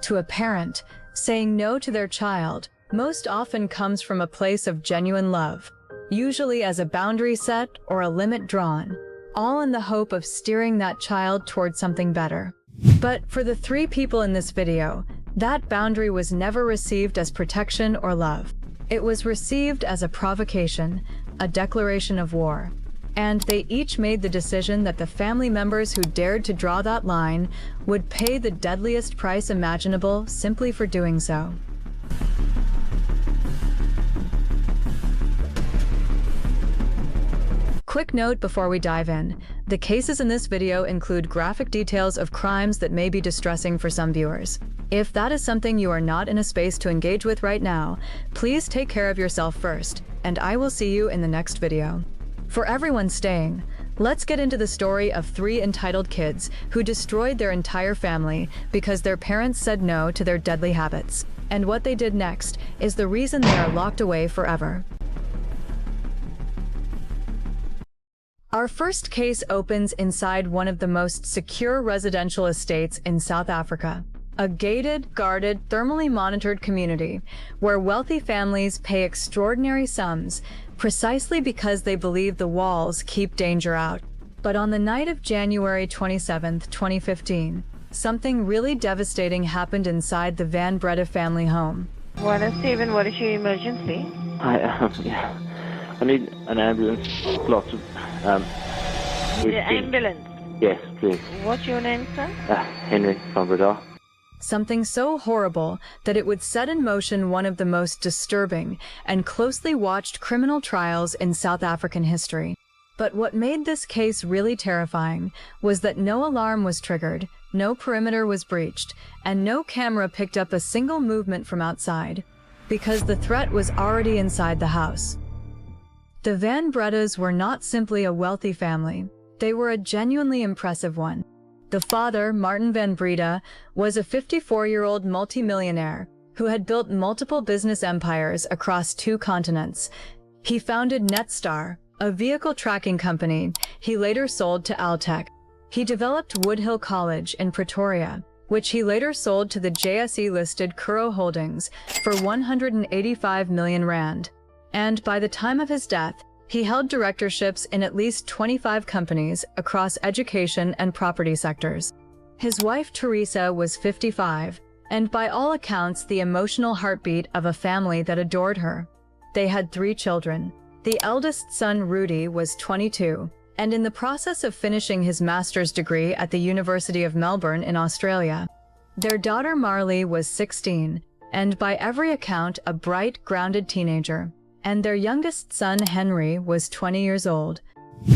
To a parent, saying no to their child most often comes from a place of genuine love, usually as a boundary set or a limit drawn, all in the hope of steering that child toward something better. But for the three people in this video, that boundary was never received as protection or love. It was received as a provocation, a declaration of war. And they each made the decision that the family members who dared to draw that line would pay the deadliest price imaginable simply for doing so. Quick note before we dive in, the cases in this video include graphic details of crimes that may be distressing for some viewers. If that is something you are not in a space to engage with right now, please take care of yourself first, and I will see you in the next video. For everyone staying, let's get into the story of three entitled kids who destroyed their entire family because their parents said no to their deadly habits. And what they did next is the reason they are locked away forever. Our first case opens inside one of the most secure residential estates in South Africa. A gated, guarded, thermally monitored community where wealthy families pay extraordinary sums precisely because they believe the walls keep danger out. But on the night of January 27, 2015, something really devastating happened inside the Van Breda family home. Steven, what is your emergency? I need an ambulance. Lots of The ambulance? Yes, please. What's your name, sir? Henri van Breda. Something so horrible that it would set in motion one of the most disturbing and closely watched criminal trials in South African history. But what made this case really terrifying was that no alarm was triggered, no perimeter was breached, and no camera picked up a single movement from outside, because the threat was already inside the house. The Van Bredas were not simply a wealthy family, they were a genuinely impressive one. The father, Martin van Breda, was a 54-year-old multimillionaire who had built multiple business empires across 2 continents. He founded Netstar, a vehicle tracking company he later sold to Altec. He developed Woodhill College in Pretoria, which he later sold to the JSE-listed Curro Holdings for 185 million rand. And by the time of his death, he held directorships in at least 25 companies across education and property sectors. His wife Teresa was 55, and by all accounts the emotional heartbeat of a family that adored her. They had 3 children. The eldest son, Rudy, was 22, and in the process of finishing his master's degree at the University of Melbourne in Australia. Their daughter Marley was 16, and by every account a bright, grounded teenager. And their youngest son, Henry, was 20 years old.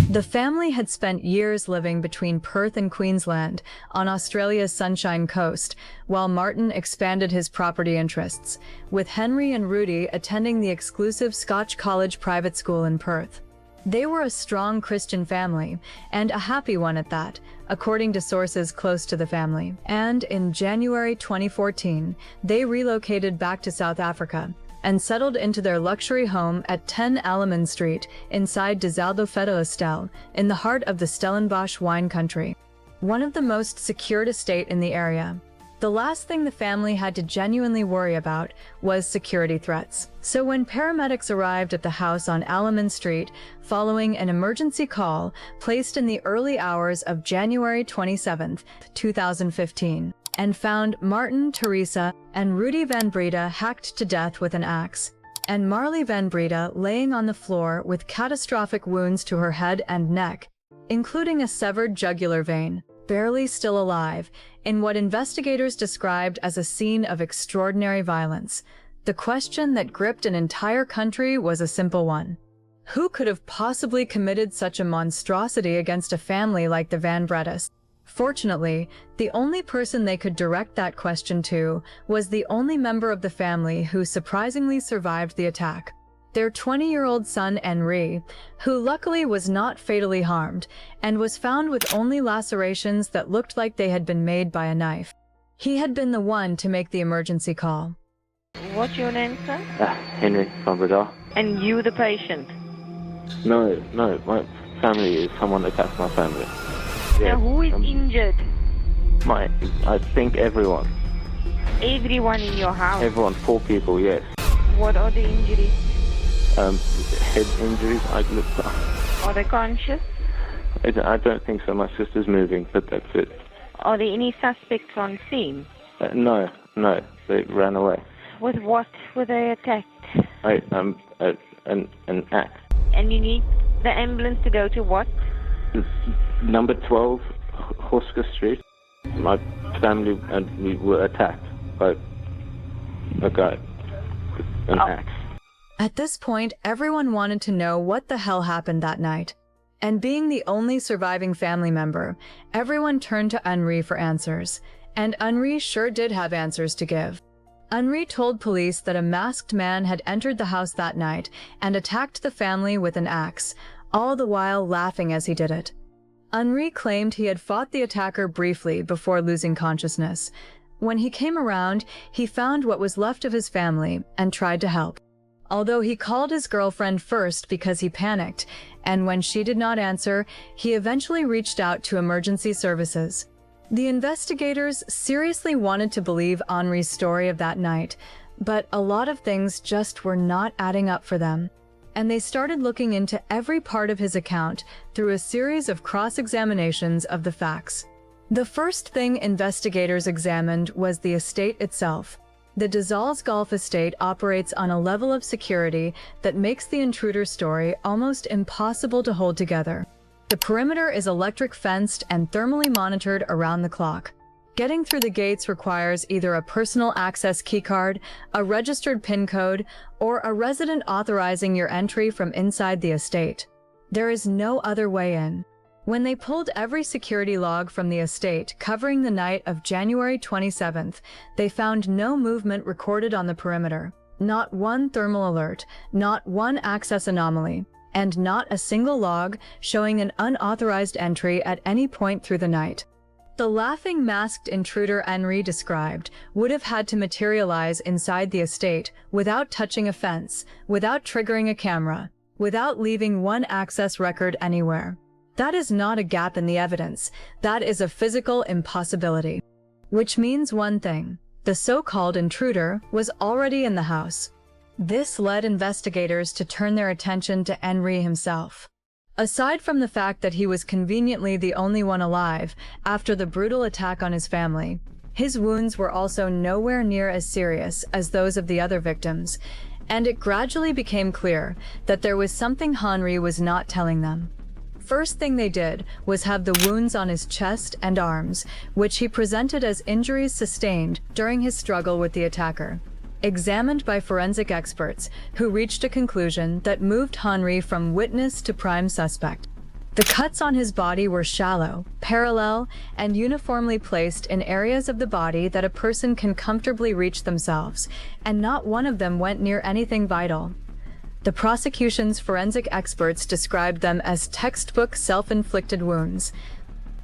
The family had spent years living between Perth and Queensland on Australia's Sunshine Coast, while Martin expanded his property interests, with Henry and Rudy attending the exclusive Scotch College private school in Perth. They were a strong Christian family, and a happy one at that, according to sources close to the family. And in January 2014, they relocated back to South Africa, and settled into their luxury home at 10 Alleman Street inside Dezelfde Estel, in the heart of the Stellenbosch wine country. One of the most secured estate in the area. The last thing the family had to genuinely worry about was security threats. So when paramedics arrived at the house on Alleman Street following an emergency call placed in the early hours of January 27, 2015, and found Martin, Teresa, and Rudy van Breda hacked to death with an axe, and Marley van Breda laying on the floor with catastrophic wounds to her head and neck, including a severed jugular vein, barely still alive, in what investigators described as a scene of extraordinary violence. The question that gripped an entire country was a simple one. Who could have possibly committed such a monstrosity against a family like the Van Bredas? Fortunately, the only person they could direct that question to was the only member of the family who surprisingly survived the attack. Their 20-year-old son, Henri, who luckily was not fatally harmed and was found with only lacerations that looked like they had been made by a knife. He had been the one to make the emergency call. What's your name, sir? Henri van Breda. And you, the patient? No, my family is someone attached to my family. Now, who is injured? I think everyone. Everyone in your house? Everyone, 4 people, yes. What are the injuries? Head injuries, I looked up. Are they conscious? I don't think so. My sister's moving, but that's it. Are there any suspects on scene? No, they ran away. With what were they attacked? An axe. And you need the ambulance to go to what? Number 12, Horska Street. My family and we were attacked by a guy with an axe. At this point, everyone wanted to know what the hell happened that night. And being the only surviving family member, everyone turned to Henri for answers. And Henri sure did have answers to give. Henri told police that a masked man had entered the house that night and attacked the family with an axe, all the while laughing as he did it. Henri claimed he had fought the attacker briefly before losing consciousness. When he came around, he found what was left of his family and tried to help. Although he called his girlfriend first because he panicked, and when she did not answer, he eventually reached out to emergency services. The investigators seriously wanted to believe Henri's story of that night, but a lot of things just were not adding up for them. And they started looking into every part of his account through a series of cross-examinations of the facts. The first thing investigators examined was the estate itself. The de Zal's Golf Estate operates on a level of security that makes the intruder story almost impossible to hold together. The perimeter is electric fenced and thermally monitored around the clock. Getting through the gates requires either a personal access keycard, a registered PIN code, or a resident authorizing your entry from inside the estate. There is no other way in. When they pulled every security log from the estate covering the night of January 27th, they found no movement recorded on the perimeter, not one thermal alert, not one access anomaly, and not a single log showing an unauthorized entry at any point through the night. The laughing masked intruder Henri described would have had to materialize inside the estate without touching a fence, without triggering a camera, without leaving one access record anywhere. That is not a gap in the evidence. That is a physical impossibility. Which means one thing: the so-called intruder was already in the house. This led investigators to turn their attention to Henri himself. Aside from the fact that he was conveniently the only one alive after the brutal attack on his family, his wounds were also nowhere near as serious as those of the other victims, and it gradually became clear that there was something Henri was not telling them. First thing they did was have the wounds on his chest and arms, which he presented as injuries sustained during his struggle with the attacker, examined by forensic experts who reached a conclusion that moved Henri from witness to prime suspect. The cuts on his body were shallow, parallel, and uniformly placed in areas of the body that a person can comfortably reach themselves, and not one of them went near anything vital. The prosecution's forensic experts described them as textbook self-inflicted wounds.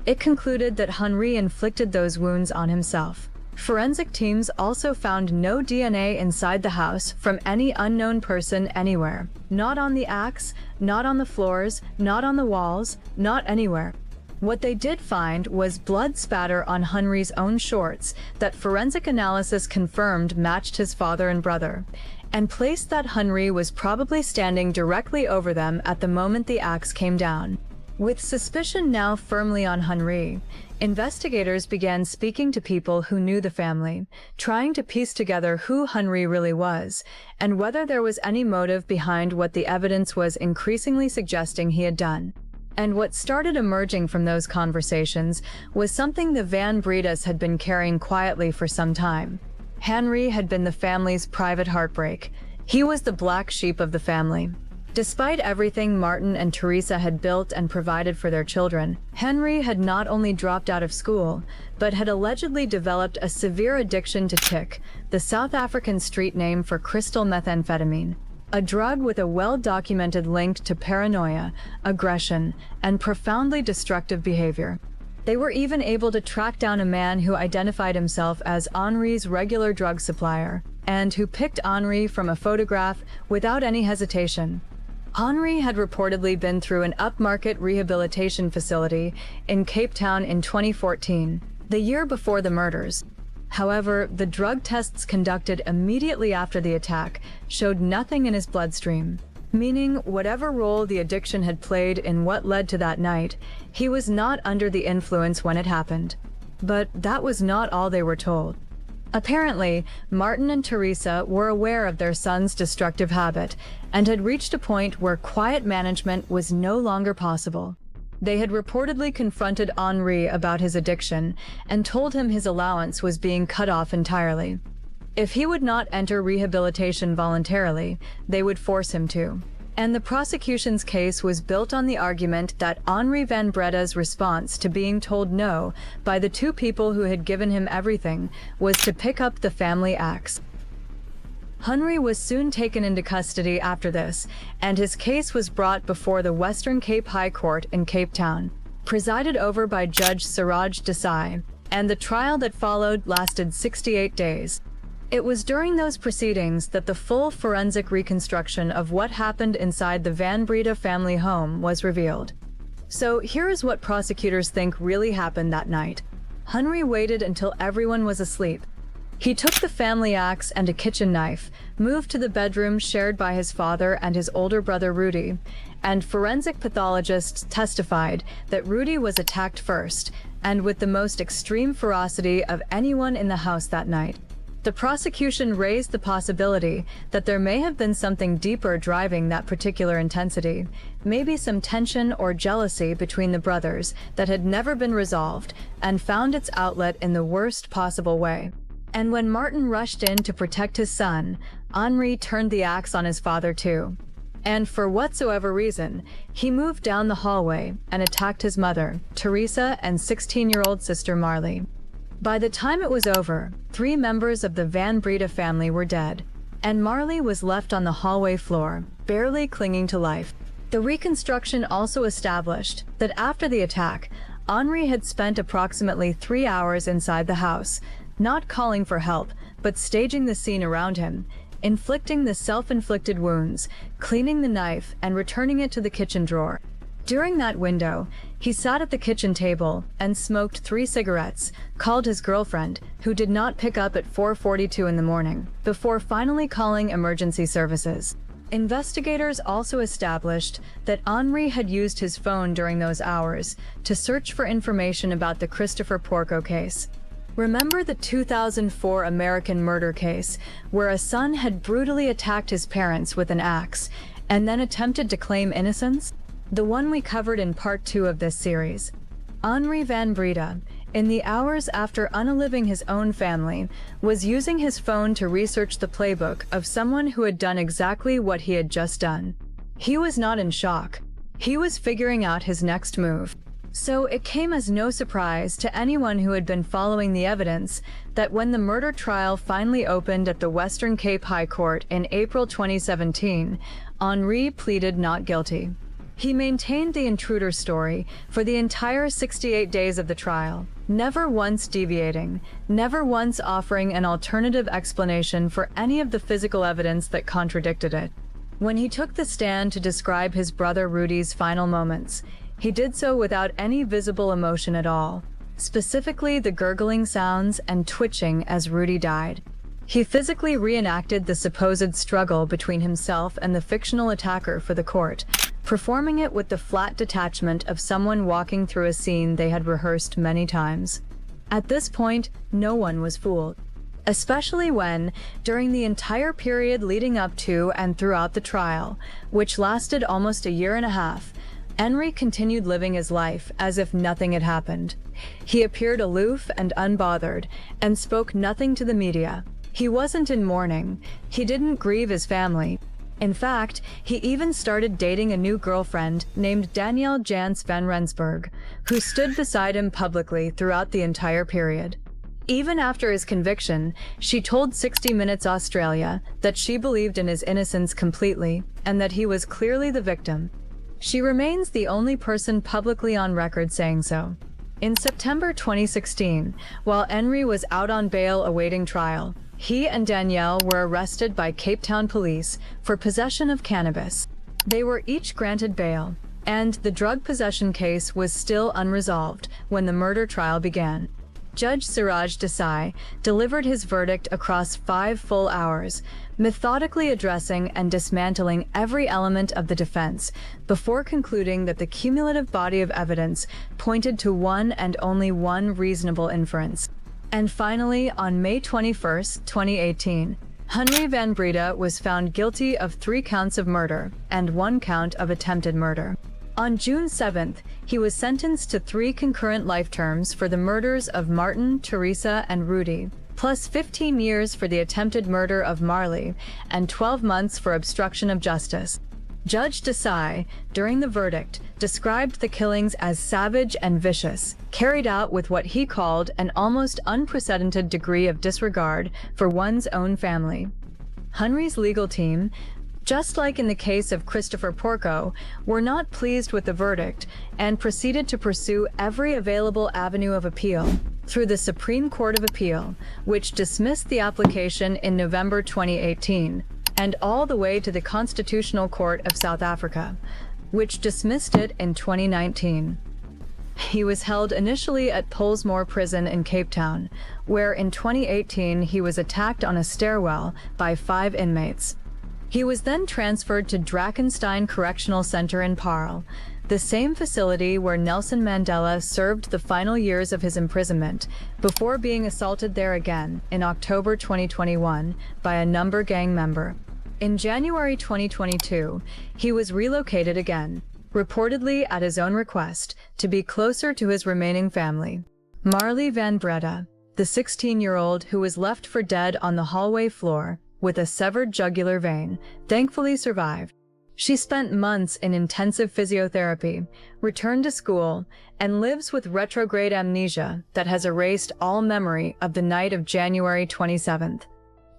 It concluded that Henri inflicted those wounds on himself. Forensic teams also found no DNA inside the house from any unknown person anywhere. Not on the axe, not on the floors, not on the walls, not anywhere. What they did find was blood spatter on Henri's own shorts that forensic analysis confirmed matched his father and brother, and placed that Henri was probably standing directly over them at the moment the axe came down. With suspicion now firmly on Henri, investigators began speaking to people who knew the family, trying to piece together who Henri really was, and whether there was any motive behind what the evidence was increasingly suggesting he had done. And what started emerging from those conversations was something the Van Bredas had been carrying quietly for some time. Henri had been the family's private heartbreak. He was the black sheep of the family. Despite everything Martin and Teresa had built and provided for their children, Henri had not only dropped out of school, but had allegedly developed a severe addiction to tic, the South African street name for crystal methamphetamine, a drug with a well-documented link to paranoia, aggression, and profoundly destructive behavior. They were even able to track down a man who identified himself as Henri's regular drug supplier, and who picked Henri from a photograph without any hesitation. Henri had reportedly been through an upmarket rehabilitation facility in Cape Town in 2014, the year before the murders. However, the drug tests conducted immediately after the attack showed nothing in his bloodstream, meaning whatever role the addiction had played in what led to that night, he was not under the influence when it happened. But that was not all they were told. Apparently, Martin and Teresa were aware of their son's destructive habit and had reached a point where quiet management was no longer possible. They had reportedly confronted Henri about his addiction and told him his allowance was being cut off entirely. If he would not enter rehabilitation voluntarily, they would force him to. And the prosecution's case was built on the argument that Henri van Breda's response to being told no by the two people who had given him everything was to pick up the family axe. Henri was soon taken into custody after this, and his case was brought before the Western Cape High Court in Cape Town, presided over by Judge Siraj Desai, and the trial that followed lasted 68 days. It was during those proceedings that the full forensic reconstruction of what happened inside the Van Breda family home was revealed. So here is what prosecutors think really happened that night. Henri waited until everyone was asleep. He took the family axe and a kitchen knife, moved to the bedroom shared by his father and his older brother Rudy, and forensic pathologists testified that Rudy was attacked first, and with the most extreme ferocity of anyone in the house that night. The prosecution raised the possibility that there may have been something deeper driving that particular intensity, maybe some tension or jealousy between the brothers that had never been resolved and found its outlet in the worst possible way. And when Martin rushed in to protect his son, Henri turned the axe on his father too. And for whatsoever reason, he moved down the hallway and attacked his mother, Teresa, and 16-year-old sister Marley. By the time it was over, 3 members of the Van Breda family were dead, and Marley was left on the hallway floor, barely clinging to life. The reconstruction also established that after the attack, Henri had spent approximately 3 hours inside the house, not calling for help, but staging the scene around him, inflicting the self-inflicted wounds, cleaning the knife, and returning it to the kitchen drawer. During that window, he sat at the kitchen table and smoked 3 cigarettes, called his girlfriend, who did not pick up at 4:42 in the morning, before finally calling emergency services. Investigators also established that Henri had used his phone during those hours to search for information about the Christopher Porco case. Remember the 2004 American murder case, where a son had brutally attacked his parents with an axe and then attempted to claim innocence? The one we covered in part 2 of this series. Henri van Breda, in the hours after unaliving his own family, was using his phone to research the playbook of someone who had done exactly what he had just done. He was not in shock. He was figuring out his next move. So it came as no surprise to anyone who had been following the evidence that when the murder trial finally opened at the Western Cape High Court in April 2017, Henri pleaded not guilty. He maintained the intruder story for the entire 68 days of the trial, never once deviating, never once offering an alternative explanation for any of the physical evidence that contradicted it. When he took the stand to describe his brother Rudy's final moments, he did so without any visible emotion at all, specifically the gurgling sounds and twitching as Rudy died. He physically reenacted the supposed struggle between himself and the fictional attacker for the court, performing it with the flat detachment of someone walking through a scene they had rehearsed many times. At this point, no one was fooled, especially when, during the entire period leading up to and throughout the trial, which lasted almost a year and a half, Henri continued living his life as if nothing had happened. He appeared aloof and unbothered, and spoke nothing to the media. He wasn't in mourning. He didn't grieve his family. In fact, he even started dating a new girlfriend named Danielle Jans van Rensburg, who stood beside him publicly throughout the entire period. Even after his conviction, she told 60 Minutes Australia that she believed in his innocence completely and that he was clearly the victim. She remains the only person publicly on record saying so. In September 2016, while Henri was out on bail awaiting trial, he and Danielle were arrested by Cape Town police for possession of cannabis. They were each granted bail, and the drug possession case was still unresolved when the murder trial began. Judge Suraj Desai delivered his verdict across 5 full hours, methodically addressing and dismantling every element of the defense, before concluding that the cumulative body of evidence pointed to one and only one reasonable inference. And finally, on May 21, 2018, Henri van Breda was found guilty of 3 counts of murder and 1 count of attempted murder. On June 7th, he was sentenced to 3 concurrent life terms for the murders of Martin, Teresa, and Rudy, plus 15 years for the attempted murder of Marley, and 12 months for obstruction of justice. Judge Desai, during the verdict, described the killings as savage and vicious, carried out with what he called an almost unprecedented degree of disregard for one's own family. Henri's legal team, just like in the case of Christopher Porco, were not pleased with the verdict and proceeded to pursue every available avenue of appeal through the Supreme Court of Appeal, which dismissed the application in November 2018, and all the way to the Constitutional Court of South Africa, which dismissed it in 2019. He was held initially at Pollsmoor Prison in Cape Town, where in 2018 he was attacked on a stairwell by 5 inmates. He was then transferred to Drakensberg Correctional Center in Paarl, the same facility where Nelson Mandela served the final years of his imprisonment, before being assaulted there again in October 2021 by a number gang member. In January 2022, he was relocated again, reportedly at his own request, to be closer to his remaining family. Marley van Breda, the 16-year-old who was left for dead on the hallway floor with a severed jugular vein, thankfully survived. She spent months in intensive physiotherapy, returned to school, and lives with retrograde amnesia that has erased all memory of the night of January 27th.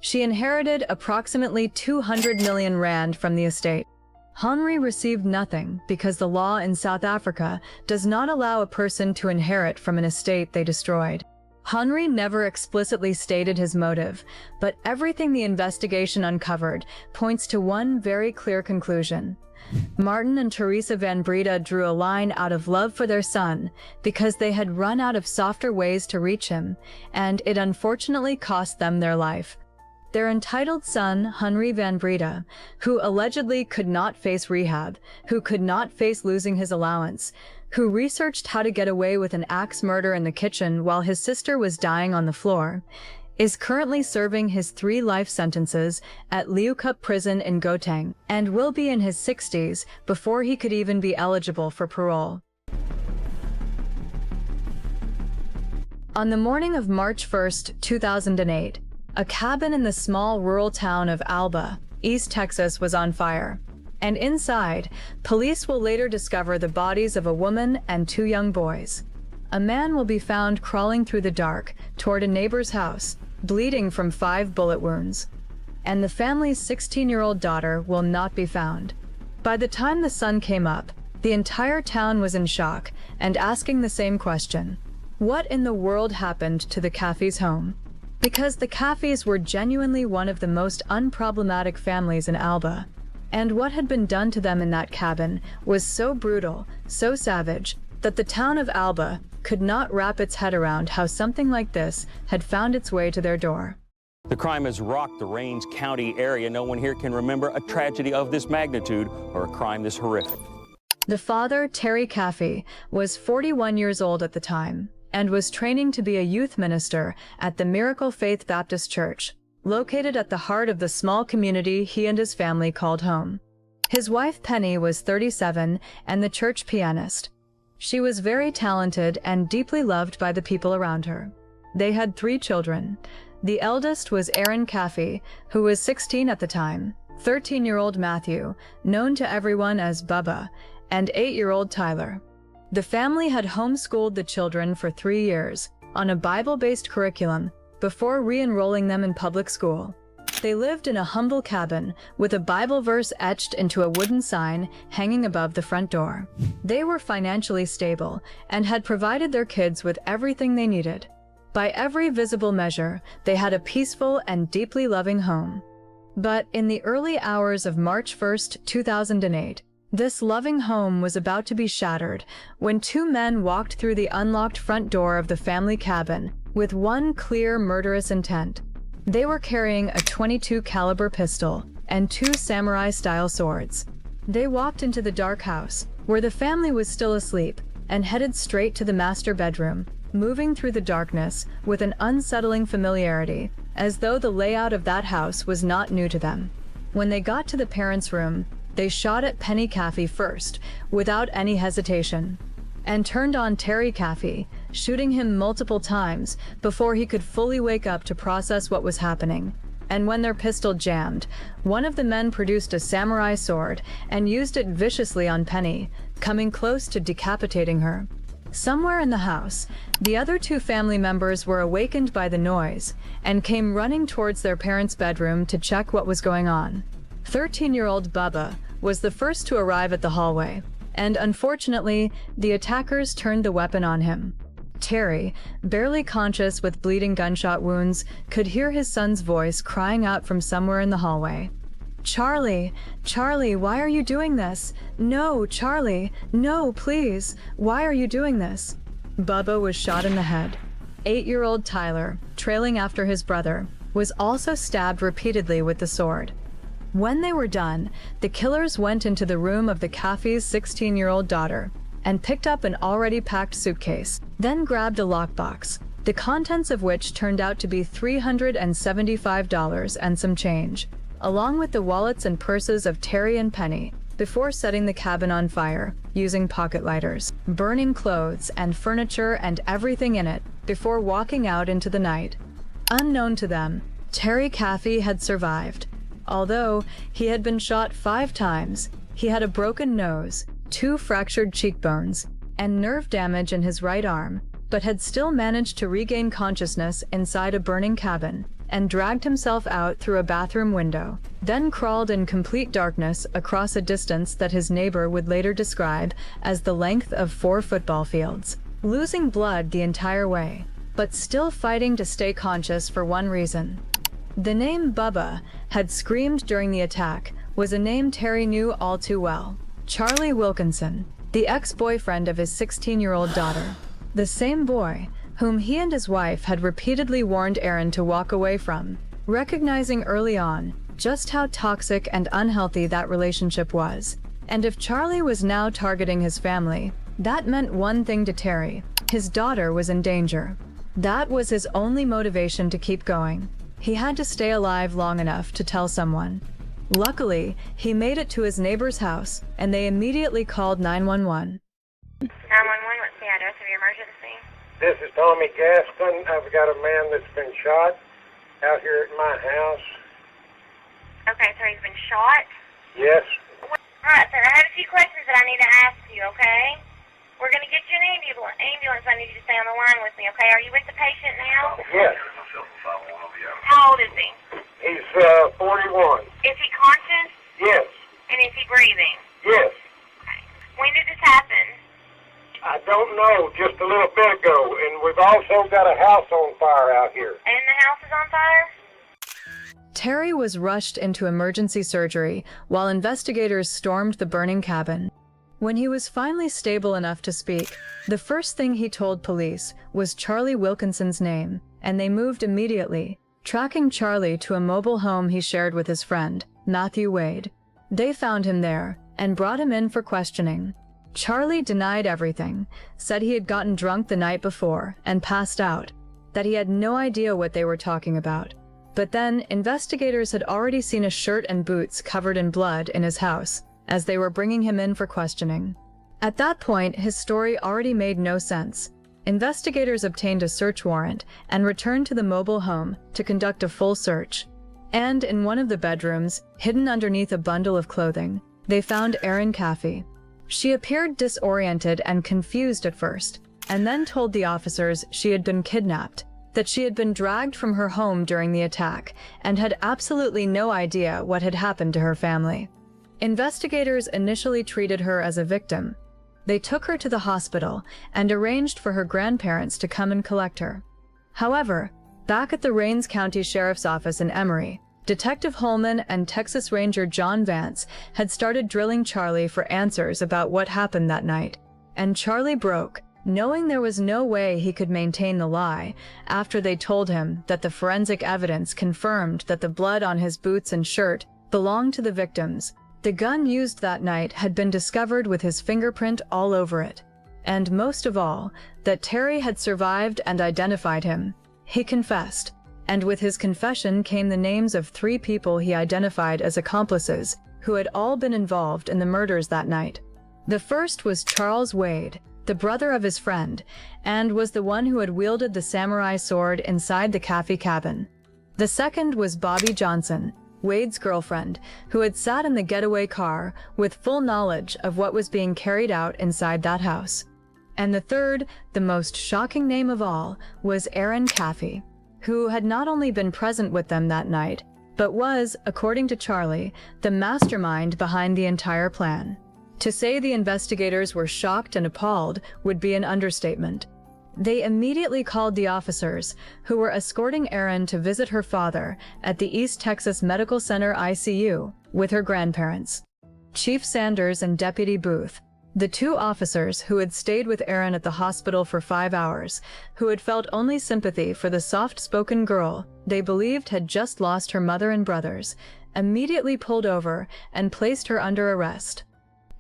She inherited approximately 200 million rand from the estate. Henri received nothing because the law in South Africa does not allow a person to inherit from an estate they destroyed. Henri never explicitly stated his motive, but everything the investigation uncovered points to one very clear conclusion. Martin and Teresa van Breda drew a line out of love for their son because they had run out of softer ways to reach him, and it unfortunately cost them their life. Their entitled son, Henri van Breda, who allegedly could not face rehab, who could not face losing his allowance, who researched how to get away with an axe murder in the kitchen while his sister was dying on the floor, is currently serving his 3 life sentences at Leeuwkup Prison in Gauteng, and will be in his 60s before he could even be eligible for parole. On the morning of March 1, 2008, a cabin in the small rural town of Alba, East Texas, was on fire. And inside, police will later discover the bodies of a woman and 2 young boys. A man will be found crawling through the dark toward a neighbor's house, bleeding from 5 bullet wounds. And the family's 16-year-old daughter will not be found. By the time the sun came up, the entire town was in shock and asking the same question: what in the world happened to the Caffeys' home? Because the Caffeys were genuinely one of the most unproblematic families in Alba. And what had been done to them in that cabin was so brutal, so savage, that the town of Alba could not wrap its head around how something like this had found its way to their door. The crime has rocked the Rains County area. No one here can remember a tragedy of this magnitude or a crime this horrific. The father, Terry Caffey, was 41 years old at the time and was training to be a youth minister at the Miracle Faith Baptist Church, located at the heart of the small community he and his family called home. His wife Penny was 37 and the church pianist. She was very talented and deeply loved by the people around her. They had 3 children. The eldest was Erin Caffey, who was 16 at the time, 13-year-old Matthew, known to everyone as Bubba, and 8-year-old Tyler. The family had homeschooled the children for 3 years on a Bible-based curriculum before re-enrolling them in public school. They lived in a humble cabin with a Bible verse etched into a wooden sign hanging above the front door. They were financially stable and had provided their kids with everything they needed. By every visible measure, they had a peaceful and deeply loving home. But in the early hours of March 1, 2008, this loving home was about to be shattered when 2 men walked through the unlocked front door of the family cabin with one clear murderous intent. They were carrying a .22 caliber pistol and 2 samurai-style swords. They walked into the dark house, where the family was still asleep, and headed straight to the master bedroom, moving through the darkness with an unsettling familiarity, as though the layout of that house was not new to them. When they got to the parents' room, they shot at Penny Caffey first, without any hesitation, and turned on Terry Caffey, shooting him multiple times before he could fully wake up to process what was happening. And when their pistol jammed, one of the men produced a samurai sword and used it viciously on Penny, coming close to decapitating her. Somewhere in the house, the other 2 family members were awakened by the noise and came running towards their parents' bedroom to check what was going on. 13-year-old Bubba was the first to arrive at the hallway, and unfortunately, the attackers turned the weapon on him. Terry, barely conscious with bleeding gunshot wounds, could hear his son's voice crying out from somewhere in the hallway. "Charlie, Charlie, why are you doing this? No, Charlie, no, please, why are you doing this?" Bubba was shot in the head. 8-year-old Tyler, trailing after his brother, was also stabbed repeatedly with the sword. When they were done, the killers went into the room of the Caffey's 16-year-old daughter and picked up an already packed suitcase, then grabbed a lockbox, the contents of which turned out to be $375 and some change, along with the wallets and purses of Terry and Penny, before setting the cabin on fire, using pocket lighters, burning clothes and furniture and everything in it, before walking out into the night. Unknown to them, Terry Caffey had survived. Although he had been shot 5 times, he had a broken nose, 2 fractured cheekbones, and nerve damage in his right arm, but had still managed to regain consciousness inside a burning cabin, and dragged himself out through a bathroom window, then crawled in complete darkness across a distance that his neighbor would later describe as the length of 4 football fields, losing blood the entire way, but still fighting to stay conscious for one reason. The name Bubba had screamed during the attack was a name Terry knew all too well. Charlie Wilkinson, the ex-boyfriend of his 16-year-old daughter. The same boy whom he and his wife had repeatedly warned Erin to walk away from, recognizing early on just how toxic and unhealthy that relationship was. And if Charlie was now targeting his family, that meant one thing to Terry: his daughter was in danger. That was his only motivation to keep going. He had to stay alive long enough to tell someone. Luckily, he made it to his neighbor's house, and they immediately called 911. 911, what's the address of your emergency? This is Tommy Gaston. I've got a man that's been shot out here at my house. Okay, so he's been shot? Yes. Alright, sir, I have a few questions that I need to ask you, okay? We're going to get you an ambulance. I need you to stay on the line with me, okay? Are you with the patient now? Yes. How old is he? He's 41. Is he conscious? Yes. And is he breathing? Yes. Okay. When did this happen? I don't know, just a little bit ago. And we've also got a house on fire out here. And the house is on fire? Terry was rushed into emergency surgery while investigators stormed the burning cabin. When he was finally stable enough to speak, the first thing he told police was Charlie Wilkinson's name, and they moved immediately, tracking Charlie to a mobile home he shared with his friend, Matthew Wade. They found him there and brought him in for questioning. Charlie denied everything, said he had gotten drunk the night before and passed out, that he had no idea what they were talking about. But then, investigators had already seen a shirt and boots covered in blood in his house as they were bringing him in for questioning. At that point, his story already made no sense. Investigators obtained a search warrant and returned to the mobile home to conduct a full search. And in one of the bedrooms, hidden underneath a bundle of clothing, they found Erin Caffey. She appeared disoriented and confused at first, and then told the officers she had been kidnapped, that she had been dragged from her home during the attack, and had absolutely no idea what had happened to her family. Investigators initially treated her as a victim. They took her to the hospital and arranged for her grandparents to come and collect her. However, back at the Rains County Sheriff's Office in Emory, Detective Holman and Texas Ranger John Vance had started drilling Charlie for answers about what happened that night. And Charlie broke, Knowing there was no way he could maintain the lie after they told him that the forensic evidence confirmed that the blood on his boots and shirt belonged to the victims, the gun used that night had been discovered with his fingerprint all over it. And most of all, that Terry had survived and identified him. He confessed, and with his confession came the names of 3 people he identified as accomplices who had all been involved in the murders that night. The first was Charles Wade, the brother of his friend, and was the one who had wielded the samurai sword inside the Caffey cabin. The second was Bobby Johnson, Wade's girlfriend, who had sat in the getaway car with full knowledge of what was being carried out inside that house. And the third, the most shocking name of all, was Erin Caffey, who had not only been present with them that night, but was, according to Charlie, the mastermind behind the entire plan. To say the investigators were shocked and appalled would be an understatement. They immediately called the officers who were escorting Erin to visit her father at the East Texas Medical Center ICU with her grandparents. Chief Sanders and Deputy Booth, the 2 officers who had stayed with Erin at the hospital for 5 hours, who had felt only sympathy for the soft-spoken girl they believed had just lost her mother and brothers, immediately pulled over and placed her under arrest.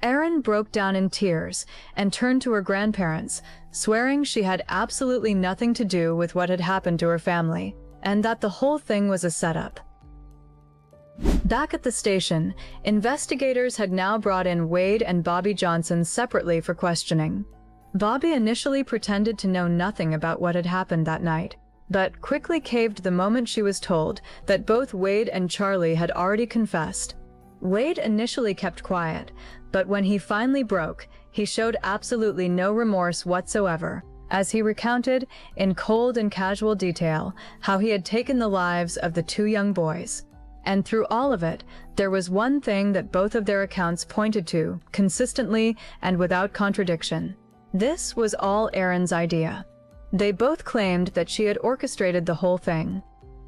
Erin broke down in tears and turned to her grandparents, swearing she had absolutely nothing to do with what had happened to her family, and that the whole thing was a setup. Back at the station, investigators had now brought in Wade and Bobby Johnson separately for questioning. Bobby initially pretended to know nothing about what had happened that night, but quickly caved the moment she was told that both Wade and Charlie had already confessed. Wade initially kept quiet, but when he finally broke, he showed absolutely no remorse whatsoever, as he recounted, in cold and casual detail, how he had taken the lives of the 2 young boys. And through all of it, there was one thing that both of their accounts pointed to, consistently and without contradiction. This was all Erin's idea. They both claimed that she had orchestrated the whole thing.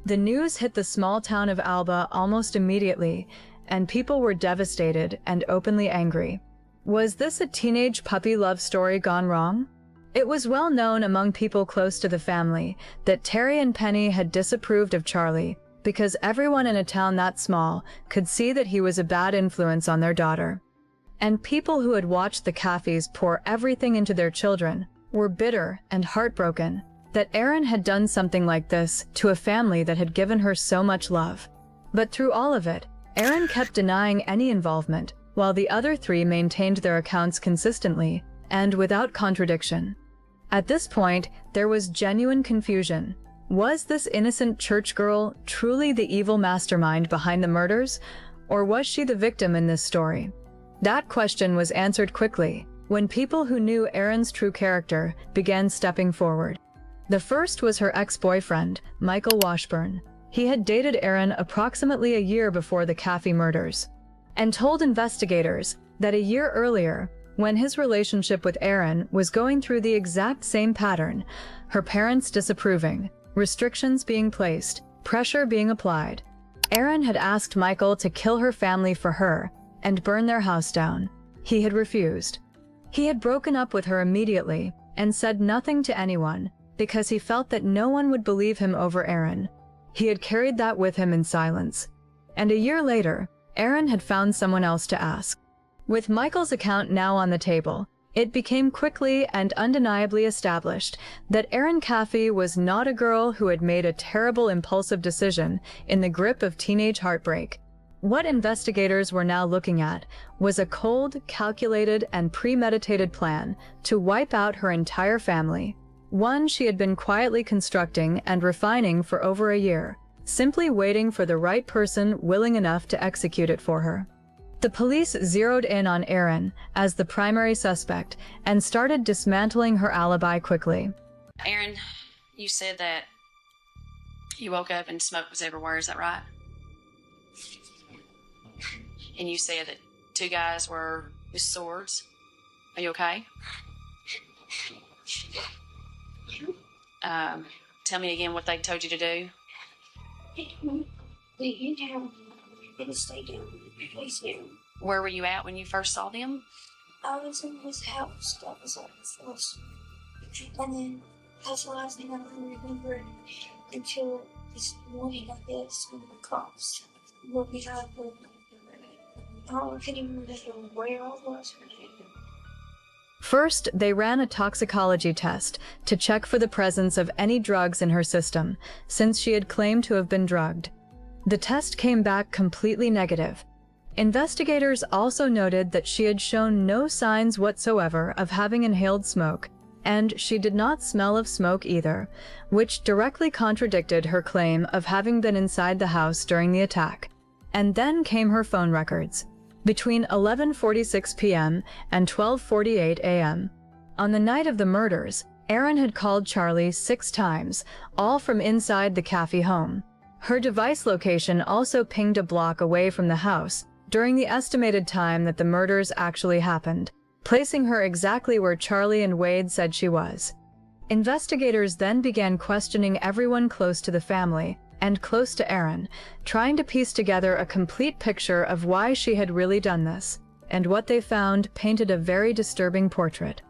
The news hit the small town of Alba almost immediately, and people were devastated and openly angry. Was this a teenage puppy love story gone wrong? It was well known among people close to the family that Terry and Penny had disapproved of Charlie, because everyone in a town that small could see that he was a bad influence on their daughter. And people who had watched the Caffeys pour everything into their children were bitter and heartbroken that Erin had done something like this to a family that had given her so much love. But through all of it, Erin kept denying any involvement, while the other 3 maintained their accounts consistently and without contradiction. At this point, there was genuine confusion. Was this innocent church girl truly the evil mastermind behind the murders, or was she the victim in this story? That question was answered quickly when people who knew Erin's true character began stepping forward. The first was her ex-boyfriend, Michael Washburn. He had dated Erin approximately a year before the Caffey murders, and told investigators that a year earlier, when his relationship with Erin was going through the exact same pattern, her parents disapproving, restrictions being placed, pressure being applied, Erin had asked Michael to kill her family for her and burn their house down. He had refused. He had broken up with her immediately and said nothing to anyone because he felt that no one would believe him over Erin. He had carried that with him in silence. And a year later, Erin had found someone else to ask. With Michael's account now on the table, it became quickly and undeniably established that Erin Caffey was not a girl who had made a terrible impulsive decision in the grip of teenage heartbreak. What investigators were now looking at was a cold, calculated, and premeditated plan to wipe out her entire family, one she had been quietly constructing and refining for over a year, simply waiting for the right person willing enough to execute it for her. The police zeroed in on Erin as the primary suspect and started dismantling her alibi quickly. Erin, you said that you woke up and smoke was everywhere, is that right? And you said that 2 guys were with swords. Are you okay? Tell me again what they told you to do. Where were you at when you first saw them? I was in his house. That was on the first. And then that's the last thing I can remember until this morning, I guess, when the cops woke me up. I couldn't even remember where I was. First, they ran a toxicology test to check for the presence of any drugs in her system, since she had claimed to have been drugged. The test came back completely negative. Investigators also noted that she had shown no signs whatsoever of having inhaled smoke, and she did not smell of smoke either, which directly contradicted her claim of having been inside the house during the attack. And then came her phone records. Between 11:46 p.m. and 12:48 a.m. on the night of the murders, Erin had called Charlie 6 times, all from inside the Caffey home. Her device location also pinged a block away from the house during the estimated time that the murders actually happened, placing her exactly where Charlie and Wade said she was. Investigators then began questioning everyone close to the family and close to Erin, trying to piece together a complete picture of why she had really done this, and what they found painted a very disturbing portrait.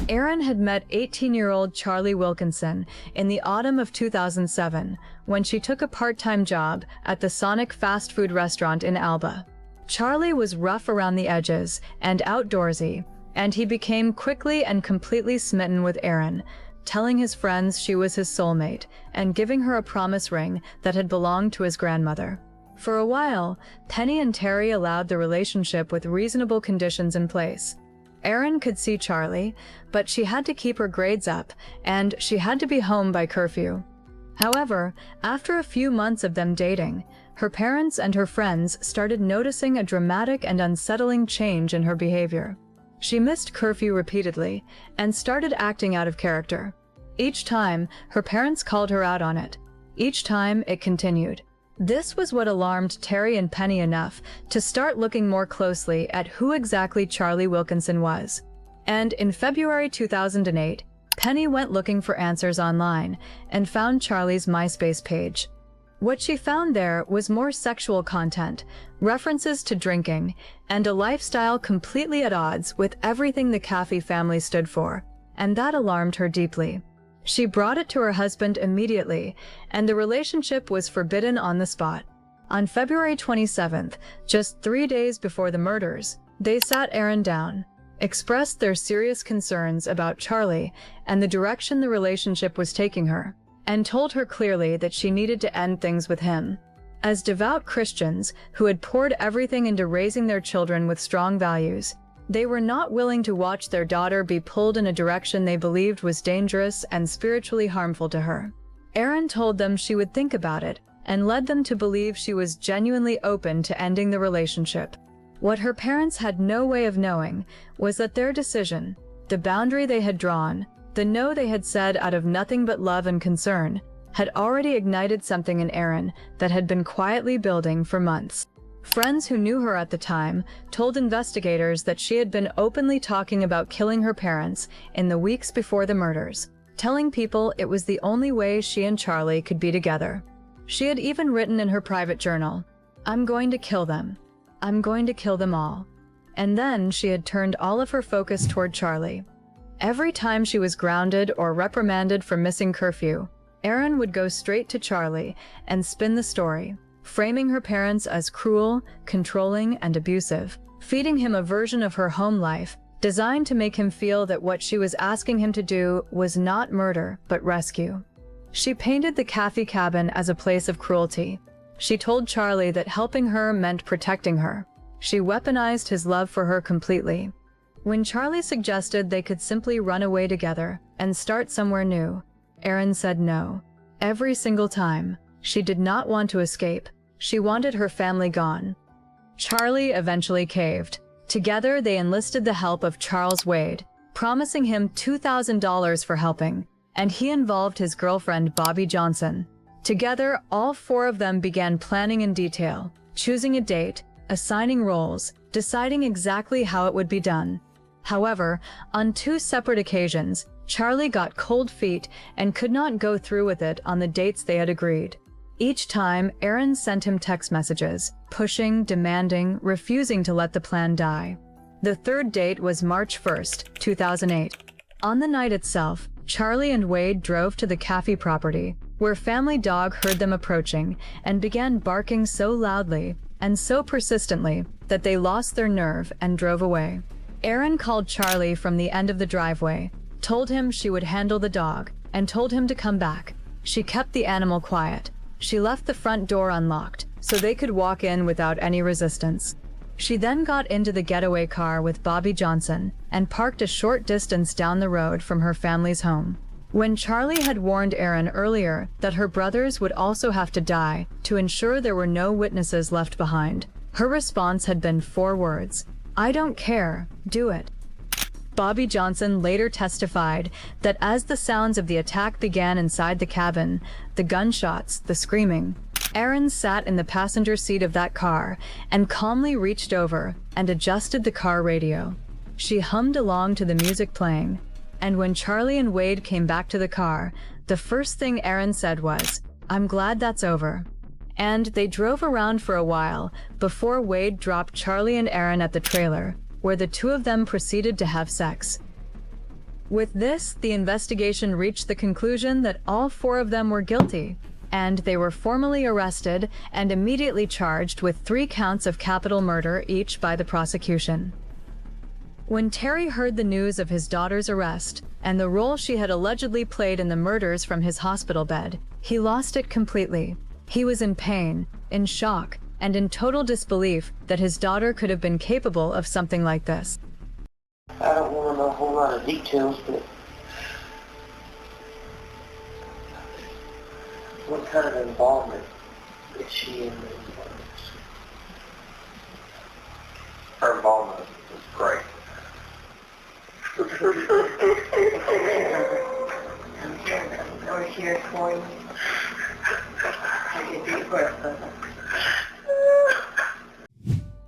Erin had met 18-year-old Charlie Wilkinson in the autumn of 2007 when she took a part-time job at the Sonic fast food restaurant in Alba. Charlie was rough around the edges and outdoorsy, and he became quickly and completely smitten with Erin, telling his friends she was his soulmate and giving her a promise ring that had belonged to his grandmother. For a while, Penny and Terry allowed the relationship with reasonable conditions in place. Erin could see Charlie, but she had to keep her grades up, and she had to be home by curfew. However, after a few months of them dating, her parents and her friends started noticing a dramatic and unsettling change in her behavior. She missed curfew repeatedly and started acting out of character. Each time, her parents called her out on it. Each time, it continued. This was what alarmed Terry and Penny enough to start looking more closely at who exactly Charlie Wilkinson was. And in February 2008, Penny went looking for answers online and found Charlie's MySpace page. What she found there was more sexual content, references to drinking, and a lifestyle completely at odds with everything the Caffey family stood for, and that alarmed her deeply. She brought it to her husband immediately, and the relationship was forbidden on the spot. On February 27th, just 3 days before the murders, they sat Erin down, expressed their serious concerns about Charlie and the direction the relationship was taking her, and told her clearly that she needed to end things with him. As devout Christians who had poured everything into raising their children with strong values, they were not willing to watch their daughter be pulled in a direction they believed was dangerous and spiritually harmful to her. Erin told them she would think about it and led them to believe she was genuinely open to ending the relationship. What her parents had no way of knowing was that their decision, the boundary they had drawn, the no they had said out of nothing but love and concern, had already ignited something in Erin that had been quietly building for months. Friends who knew her at the time told investigators that she had been openly talking about killing her parents in the weeks before the murders, telling people it was the only way she and Charlie could be together. She had even written in her private journal, "I'm going to kill them. I'm going to kill them all." And then she had turned all of her focus toward Charlie. Every time she was grounded or reprimanded for missing curfew, Erin would go straight to Charlie and spin the story, framing her parents as cruel, controlling, and abusive, feeding him a version of her home life designed to make him feel that what she was asking him to do was not murder, but rescue. She painted the Caffey cabin as a place of cruelty. She told Charlie that helping her meant protecting her. She weaponized his love for her completely. When Charlie suggested they could simply run away together and start somewhere new, Erin said no. Every single time. She did not want to escape. She wanted her family gone. Charlie eventually caved. Together, they enlisted the help of Charles Wade, promising him $2,000 for helping, and he involved his girlfriend Bobby Johnson. Together, all 4 of them began planning in detail, choosing a date, assigning roles, deciding exactly how it would be done. However, on 2 separate occasions, Charlie got cold feet and could not go through with it on the dates they had agreed. Each time, Erin sent him text messages, pushing, demanding, refusing to let the plan die. The 3rd date was March 1st, 2008. On the night itself, Charlie and Wade drove to the Caffey property, where family dog heard them approaching and began barking so loudly and so persistently that they lost their nerve and drove away. Erin called Charlie from the end of the driveway, told him she would handle the dog, and told him to come back. She kept the animal quiet. She left the front door unlocked so they could walk in without any resistance. She then got into the getaway car with Bobby Johnson and parked a short distance down the road from her family's home. When Charlie had warned Erin earlier that her brothers would also have to die to ensure there were no witnesses left behind, her response had been 4 words: "I don't care, do it." Bobby Johnson later testified that as the sounds of the attack began inside the cabin, the gunshots, the screaming, Erin sat in the passenger seat of that car and calmly reached over and adjusted the car radio. She hummed along to the music playing, and when Charlie and Wade came back to the car, the first thing Erin said was, "I'm glad that's over." And they drove around for a while before Wade dropped Charlie and Erin at the trailer, where the two of them proceeded to have sex. With this, the investigation reached the conclusion that all 4 of them were guilty, and they were formally arrested and immediately charged with 3 counts of capital murder each by the prosecution. When Terry heard the news of his daughter's arrest and the role she had allegedly played in the murders from his hospital bed, he lost it completely. He was in pain, in shock, and in total disbelief that his daughter could have been capable of something like this. I don't want to know a whole lot of details, but what kind of involvement is she in the murders? Her involvement is great. We're here for you. Take a deep breath.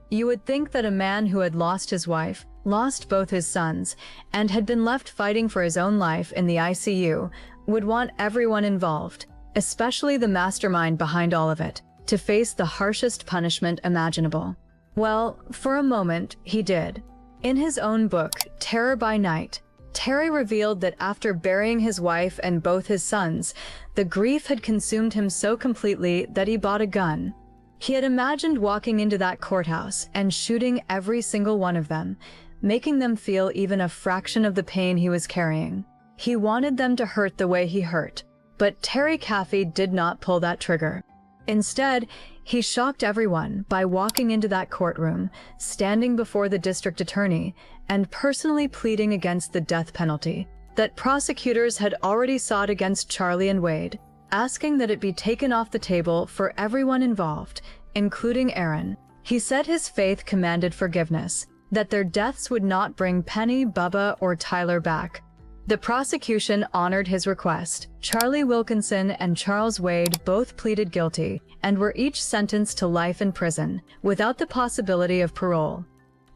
You would think that a man who had lost his wife, lost both his sons, and had been left fighting for his own life in the ICU would want everyone involved, especially the mastermind behind all of it, to face the harshest punishment imaginable. Well, for a moment, he did. In his own book, Terror by Night, Terry revealed that after burying his wife and both his sons, the grief had consumed him so completely that he bought a gun. He had imagined walking into that courthouse and shooting every single one of them, making them feel even a fraction of the pain he was carrying. He wanted them to hurt the way he hurt, but Terry Caffey did not pull that trigger. Instead, he shocked everyone by walking into that courtroom, standing before the district attorney, and personally pleading against the death penalty that prosecutors had already sought against Charlie and Wade, asking that it be taken off the table for everyone involved, including Erin. He said his faith commanded forgiveness, that their deaths would not bring Penny, Bubba, or Tyler back. The prosecution honored his request. Charlie Wilkinson and Charles Wade both pleaded guilty and were each sentenced to life in prison, without the possibility of parole.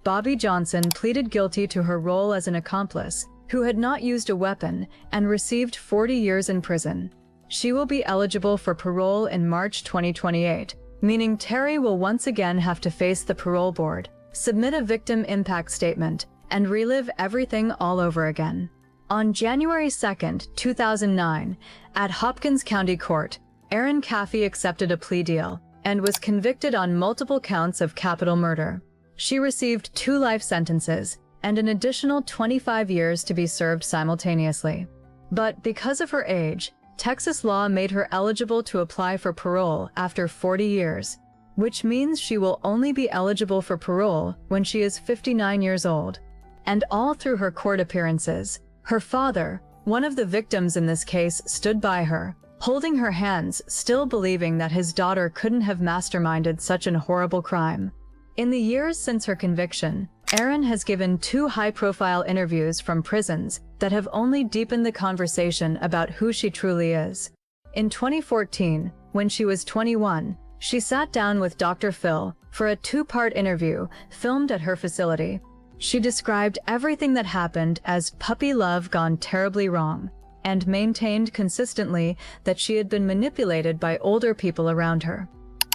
Bobby Johnson pleaded guilty to her role as an accomplice who had not used a weapon and received 40 years in prison. She will be eligible for parole in March 2028, meaning Terry will once again have to face the parole board, submit a victim impact statement, and relive everything all over again. On January 2, 2009, at Hopkins County Court, Erin Caffey accepted a plea deal and was convicted on multiple counts of capital murder. She received 2 life sentences and an additional 25 years to be served simultaneously. But because of her age, Texas law made her eligible to apply for parole after 40 years, which means she will only be eligible for parole when she is 59 years old. And all through her court appearances, her father, one of the victims in this case, stood by her, holding her hands, still believing that his daughter couldn't have masterminded such an horrible crime. In the years since her conviction, Erin has given 2 high-profile interviews from prisons that have only deepened the conversation about who she truly is. In 2014, when she was 21, she sat down with Dr. Phil for a 2-part interview filmed at her facility. She described everything that happened as puppy love gone terribly wrong, and maintained consistently that she had been manipulated by older people around her.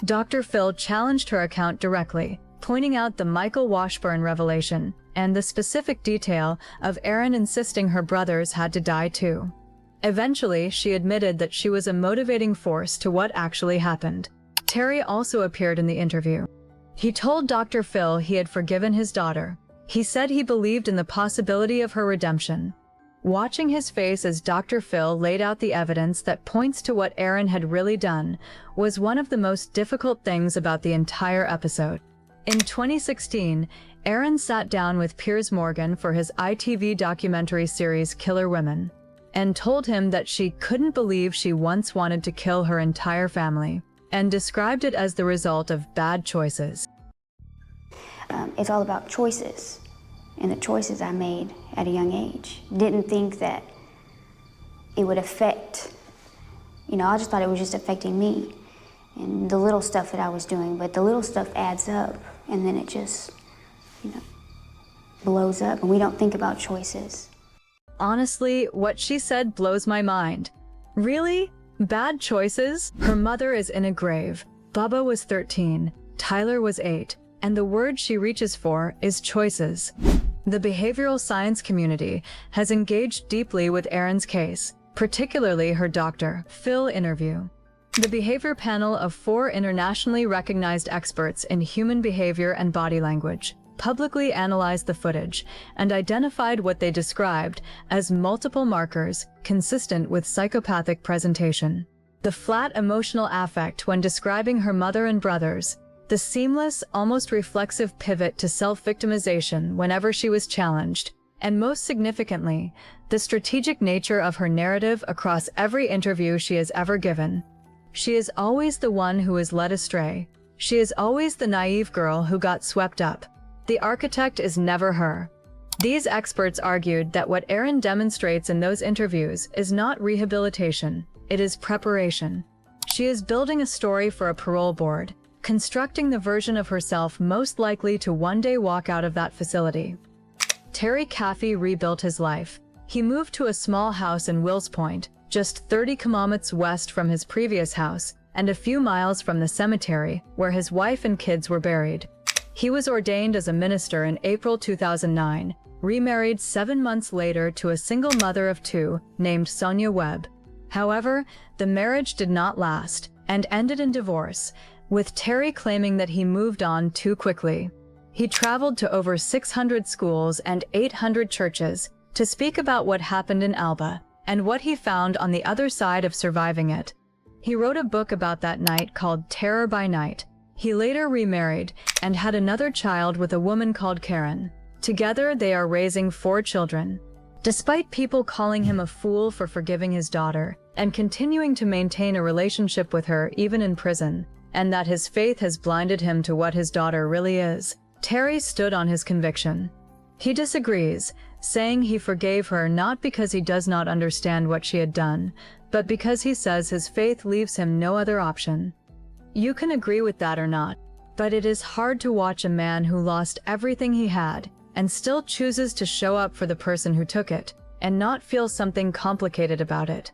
Dr. Phil challenged her account directly, pointing out the Michael Washburn revelation and the specific detail of Erin insisting her brothers had to die too. Eventually, she admitted that she was a motivating force to what actually happened. Terry also appeared in the interview. He told Dr. Phil he had forgiven his daughter. He said he believed in the possibility of her redemption. Watching his face as Dr. Phil laid out the evidence that points to what Erin had really done was one of the most difficult things about the entire episode. In 2016, Erin sat down with Piers Morgan for his ITV documentary series Killer Women and told him that she couldn't believe she once wanted to kill her entire family, and described it as the result of bad choices. It's all about choices, and the choices I made at a young age. Didn't think that it would affect, I just thought it was just affecting me and the little stuff that I was doing, but the little stuff adds up, and then it just, blows up, and we don't think about choices. Honestly, what she said blows my mind. Really? Bad choices? Her mother is in a grave. Bubba was 13, Tyler was 8, and the word she reaches for is choices. The behavioral science community has engaged deeply with Erin's case, particularly her Dr. Phil interview. The behavior panel of 4 internationally recognized experts in human behavior and body language publicly analyzed the footage and identified what they described as multiple markers consistent with psychopathic presentation. The flat emotional affect when describing her mother and brothers, the seamless, almost reflexive pivot to self-victimization whenever she was challenged, and most significantly, the strategic nature of her narrative across every interview she has ever given. She is always the one who is led astray. She is always the naive girl who got swept up. The architect is never her. These experts argued that what Erin demonstrates in those interviews is not rehabilitation, it is preparation. She is building a story for a parole board, constructing the version of herself most likely to one day walk out of that facility. Terry Caffey rebuilt his life. He moved to a small house in Wills Point, just 30 kilometers west from his previous house, and a few miles from the cemetery where his wife and kids were buried. He was ordained as a minister in April 2009, remarried 7 months later to a single mother of 2 named Sonia Webb. However, the marriage did not last and ended in divorce, with Terry claiming that he moved on too quickly. He traveled to over 600 schools and 800 churches to speak about what happened in Alba and what he found on the other side of surviving it. He wrote a book about that night called Terror by Night. He later remarried and had another child with a woman called Karen. Together, they are raising 4 children. Despite people calling him a fool for forgiving his daughter and continuing to maintain a relationship with her even in prison, and that his faith has blinded him to what his daughter really is, Terry stood on his conviction. He disagrees, saying he forgave her not because he does not understand what she had done, but because he says his faith leaves him no other option. You can agree with that or not, but it is hard to watch a man who lost everything he had and still chooses to show up for the person who took it and not feel something complicated about it.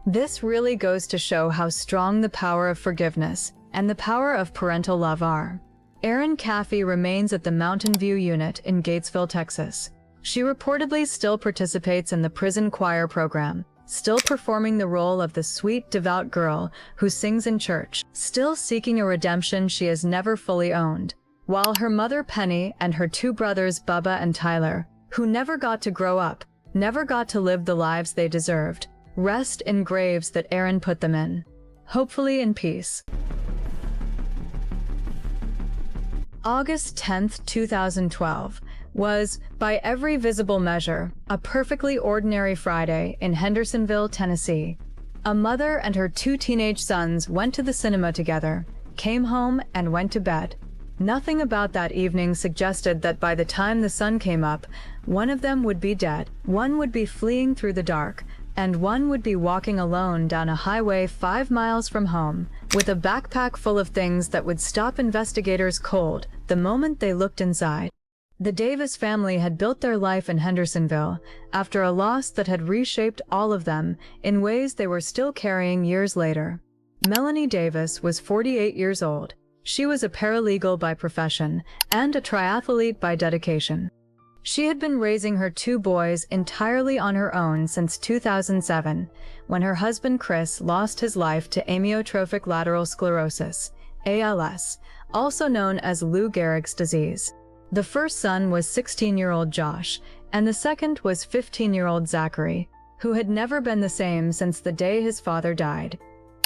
This really goes to show how strong the power of forgiveness and the power of parental love are. Erin Caffey remains at the Mountain View unit in Gatesville, Texas. She reportedly still participates in the prison choir program, still performing the role of the sweet, devout girl who sings in church, still seeking a redemption she has never fully owned, while her mother Penny and her 2 brothers Bubba and Tyler, who never got to grow up, never got to live the lives they deserved, rest in graves that Erin put them in, hopefully in peace. August 10, 2012, was, by every visible measure, a perfectly ordinary Friday in Hendersonville, Tennessee. A mother and her 2 teenage sons went to the cinema together, came home, and went to bed. Nothing about that evening suggested that by the time the sun came up, one of them would be dead, one would be fleeing through the dark, and one would be walking alone down a highway 5 miles from home, with a backpack full of things that would stop investigators cold the moment they looked inside. The Davis family had built their life in Hendersonville after a loss that had reshaped all of them in ways they were still carrying years later. Melanie Davis was 48 years old. She was a paralegal by profession and a triathlete by dedication. She had been raising her 2 boys entirely on her own since 2007, when her husband Chris lost his life to amyotrophic lateral sclerosis, ALS, also known as Lou Gehrig's disease. The first son was 16-year-old Josh, and the second was 15-year-old Zachary, who had never been the same since the day his father died.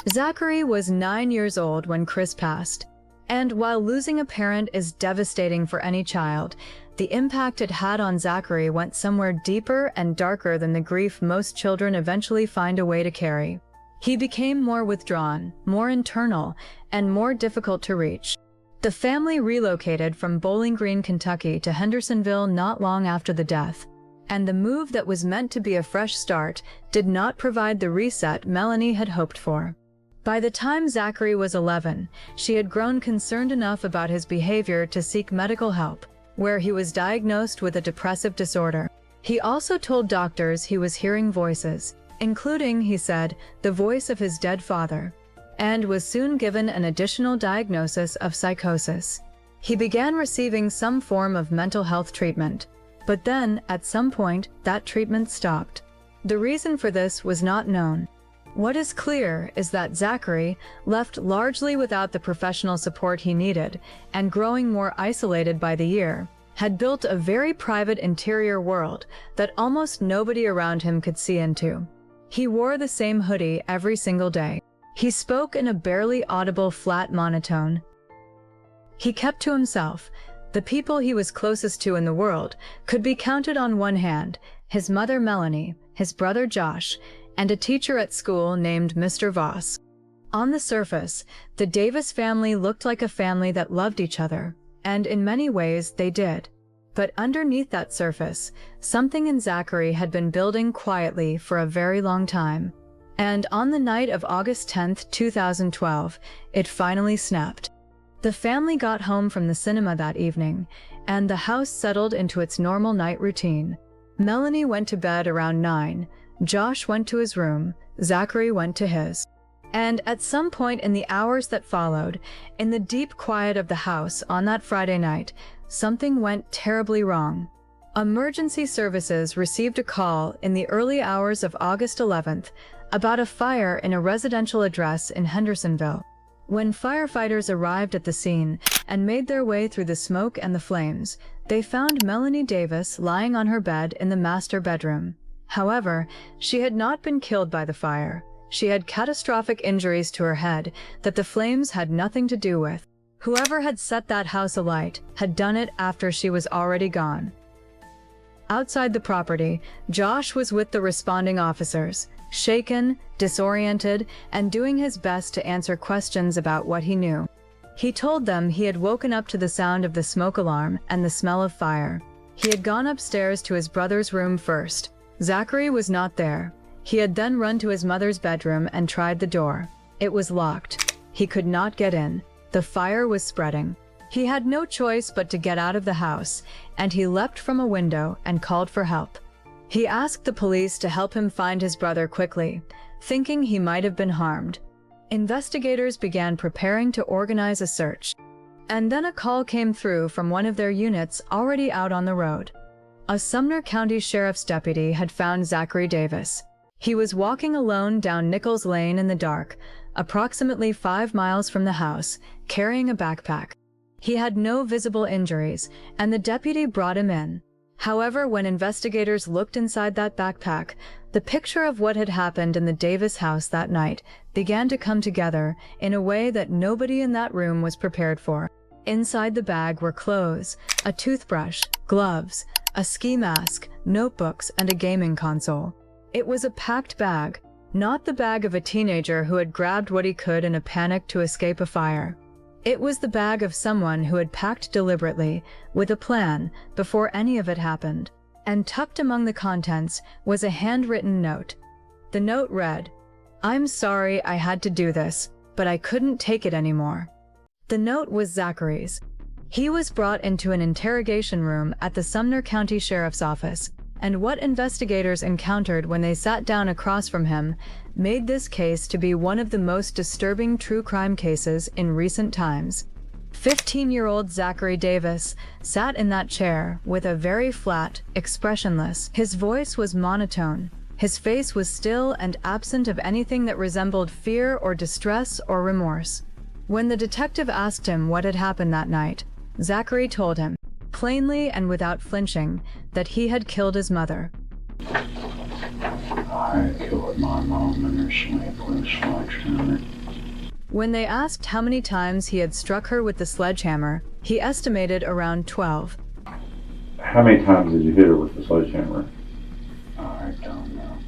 Zachary was 9 years old when Chris passed, and while losing a parent is devastating for any child, the impact it had on Zachary went somewhere deeper and darker than the grief most children eventually find a way to carry. He became more withdrawn, more internal, and more difficult to reach. The family relocated from Bowling Green, Kentucky to Hendersonville not long after the death, and the move that was meant to be a fresh start did not provide the reset Melanie had hoped for. By the time Zachary was 11, she had grown concerned enough about his behavior to seek medical help, where he was diagnosed with a depressive disorder. He also told doctors he was hearing voices, including, he said, the voice of his dead father, and was soon given an additional diagnosis of psychosis. He began receiving some form of mental health treatment, but then, at some point, that treatment stopped. The reason for this was not known. What is clear is that Zachary, left largely without the professional support he needed, and growing more isolated by the year, had built a very private interior world that almost nobody around him could see into. He wore the same hoodie every single day. He spoke in a barely audible flat monotone. He kept to himself. The people he was closest to in the world could be counted on one hand: his mother Melanie, his brother Josh, and a teacher at school named Mr. Voss. On the surface, the Davis family looked like a family that loved each other, and in many ways they did. But underneath that surface, something in Zachary had been building quietly for a very long time. And on the night of August 10, 2012, it finally snapped. The family got home from the cinema that evening, and the house settled into its normal night routine. Melanie went to bed around 9, Josh went to his room, Zachary went to his. And at some point in the hours that followed, in the deep quiet of the house on that Friday night, something went terribly wrong. Emergency services received a call in the early hours of August 11th about a fire in a residential address in Hendersonville. When firefighters arrived at the scene and made their way through the smoke and the flames, they found Melanie Davis lying on her bed in the master bedroom. However, she had not been killed by the fire. She had catastrophic injuries to her head that the flames had nothing to do with. Whoever had set that house alight had done it after she was already gone. Outside the property, Josh was with the responding officers, shaken, disoriented, and doing his best to answer questions about what he knew. He told them he had woken up to the sound of the smoke alarm and the smell of fire. He had gone upstairs to his brother's room first. Zachary was not there. He had then run to his mother's bedroom and tried the door. It was locked. He could not get in. The fire was spreading. He had no choice but to get out of the house, and he leapt from a window and called for help. He asked the police to help him find his brother quickly, thinking he might have been harmed. Investigators began preparing to organize a search. And then a call came through from one of their units already out on the road. A Sumner County Sheriff's deputy had found Zachary Davis. He was walking alone down Nichols Lane in the dark, approximately 5 miles from the house, carrying a backpack. He had no visible injuries, and the deputy brought him in. However, when investigators looked inside that backpack, the picture of what had happened in the Davis house that night began to come together in a way that nobody in that room was prepared for. Inside the bag were clothes, a toothbrush, gloves, a ski mask, notebooks, and a gaming console. It was a packed bag, not the bag of a teenager who had grabbed what he could in a panic to escape a fire. It was the bag of someone who had packed deliberately, with a plan, before any of it happened. And tucked among the contents was a handwritten note. The note read, "I'm sorry I had to do this, but I couldn't take it anymore." The note was Zachary's. He was brought into an interrogation room at the Sumner County Sheriff's Office, and what investigators encountered when they sat down across from him made this case to be one of the most disturbing true crime cases in recent times. 15-year-old Zachary Davis sat in that chair with a very flat, expressionless. His voice was monotone. His face was still and absent of anything that resembled fear or distress or remorse. When the detective asked him what had happened that night, Zachary told him, plainly and without flinching, that he had killed his mother. I killed my mom in her sleep with a sledgehammer. When they asked how many times he had struck her with the sledgehammer, he estimated around 12. How many times did you hit her with the sledgehammer? I don't know.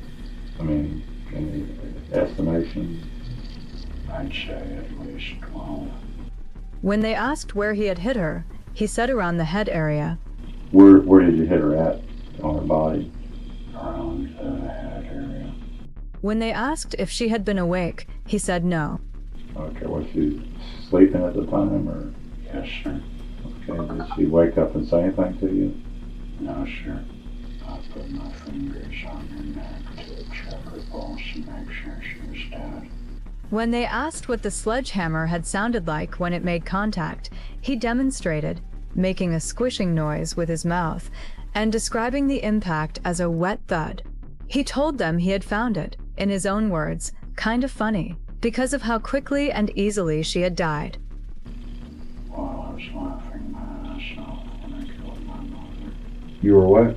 I mean, any estimation? I'd say at least 12. When they asked where he had hit her, he said around the head area. Where did you hit her at on her body? Around the head area. When they asked if she had been awake, he said no. Okay, was she sleeping at the time, or? Yes, sir. Okay, did she wake up and say anything to you? No, sir. I put my fingers on her neck to check her pulse and make sure she was dead. When they asked what the sledgehammer had sounded like when it made contact, he demonstrated, making a squishing noise with his mouth and describing the impact as a wet thud. He told them he had found it, in his own words, kind of funny, because of how quickly and easily she had died. Well, I was laughing my ass off when I killed my mother. You were what?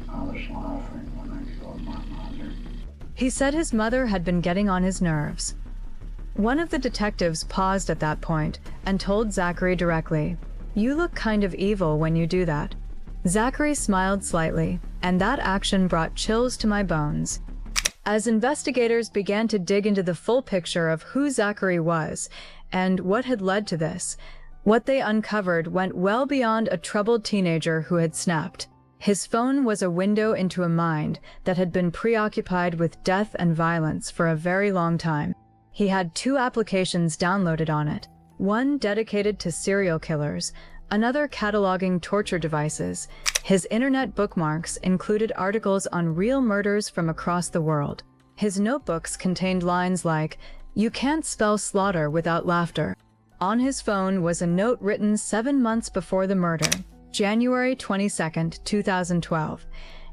I was laughing when I killed my mother. He said his mother had been getting on his nerves. One of the detectives paused at that point and told Zachary directly, "You look kind of evil when you do that." Zachary smiled slightly, and that action brought chills to my bones. As investigators began to dig into the full picture of who Zachary was and what had led to this, what they uncovered went well beyond a troubled teenager who had snapped. His phone was a window into a mind that had been preoccupied with death and violence for a very long time. He had 2 applications downloaded on it, one dedicated to serial killers, another cataloging torture devices. His internet bookmarks included articles on real murders from across the world. His notebooks contained lines like, "You can't spell slaughter without laughter." On his phone was a note written 7 months before the murder, January 22, 2012,